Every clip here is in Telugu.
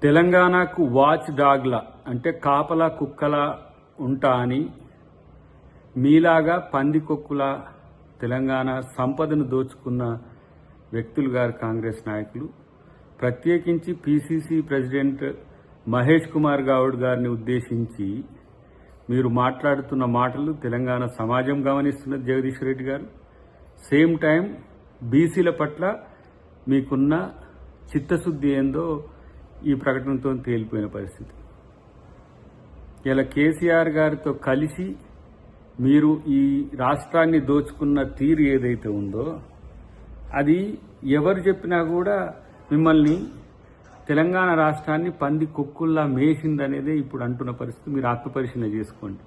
తెలంగాణకు వాచ్ డాగ్ల అంటే కాపలా కుక్కల ఉంటా అని మీలాగా పందికొక్కుల తెలంగాణ సంపదను దోచుకున్న వ్యక్తులు గారు కాంగ్రెస్ నాయకులు. ప్రత్యేకించి పిసిసి ప్రెసిడెంట్ మహేష్ కుమార్ గౌడ్ గారిని ఉద్దేశించి మీరు మాట్లాడుతున్న మాటలు తెలంగాణ సమాజం గమనిస్తున్నది. జగదీష్ రెడ్డి గారు సేమ్ టైం బీసీల పట్ల మీకున్న చిత్తశుద్ధి ఏందో ఈ ప్రకటనతో తేలిపోయిన పరిస్థితి. ఇలా కేసీఆర్ గారితో కలిసి మీరు ఈ రాష్ట్రాన్ని దోచుకున్న తీరు ఏదైతే ఉందో అది ఎవరు చెప్పినా కూడా మిమ్మల్ని తెలంగాణ రాష్ట్రాన్ని పంది కుక్కుల్లా మేసిందనేదే ఇప్పుడు అంటున్న పరిస్థితి. మీరు ఆత్మపరిశీలన చేసుకోండి.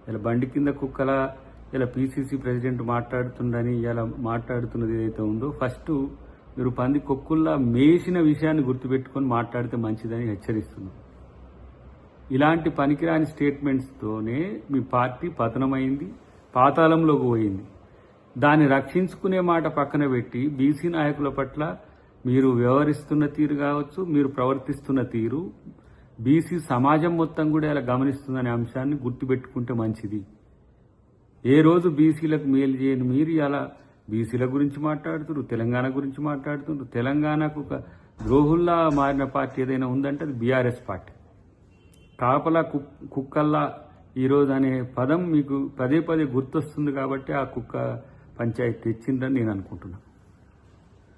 ఇలా బండి కింద కుక్కల ఇలా పిసిసి ప్రెసిడెంట్ మాట్లాడుతుండని ఇలా మాట్లాడుతున్నది ఏదైతే ఉందో ఫస్ట్ మీరు పంది కుక్కుల్లా మేసిన విషయాన్ని గుర్తుపెట్టుకొని మాట్లాడితే మంచిదని హెచ్చరిస్తున్నాం. ఇలాంటి పనికిరాని స్టేట్మెంట్స్తోనే మీ పార్టీ పతనమైంది, పాతాళంలోకి పోయింది. దాన్ని రక్షించుకునే మాట పక్కన పెట్టి బీసీ నాయకుల పట్ల మీరు వ్యవహరిస్తున్న తీరు కావచ్చు, మీరు ప్రవర్తిస్తున్న తీరు బీసీ సమాజం మొత్తం కూడా ఇలా గమనిస్తుందనే అంశాన్ని గుర్తుపెట్టుకుంటే మంచిది. ఏ రోజు బీసీలకు మేలు చేయని మీరు ఇలా బీసీల గురించి మాట్లాడుతున్నారు, తెలంగాణ గురించి మాట్లాడుతున్నారు. తెలంగాణకు ఒక ద్రోహుల్లా మారిన పార్టీ ఏదైనా ఉందంటే అది బీఆర్ఎస్ పార్టీ. కాపలా కుక్కల్లా ఈరోజు అనే పదం మీకు పదే పదే గుర్తొస్తుంది కాబట్టి ఆ కుక్క పంచాయతీ తెచ్చిందని నేను అనుకుంటున్నాను.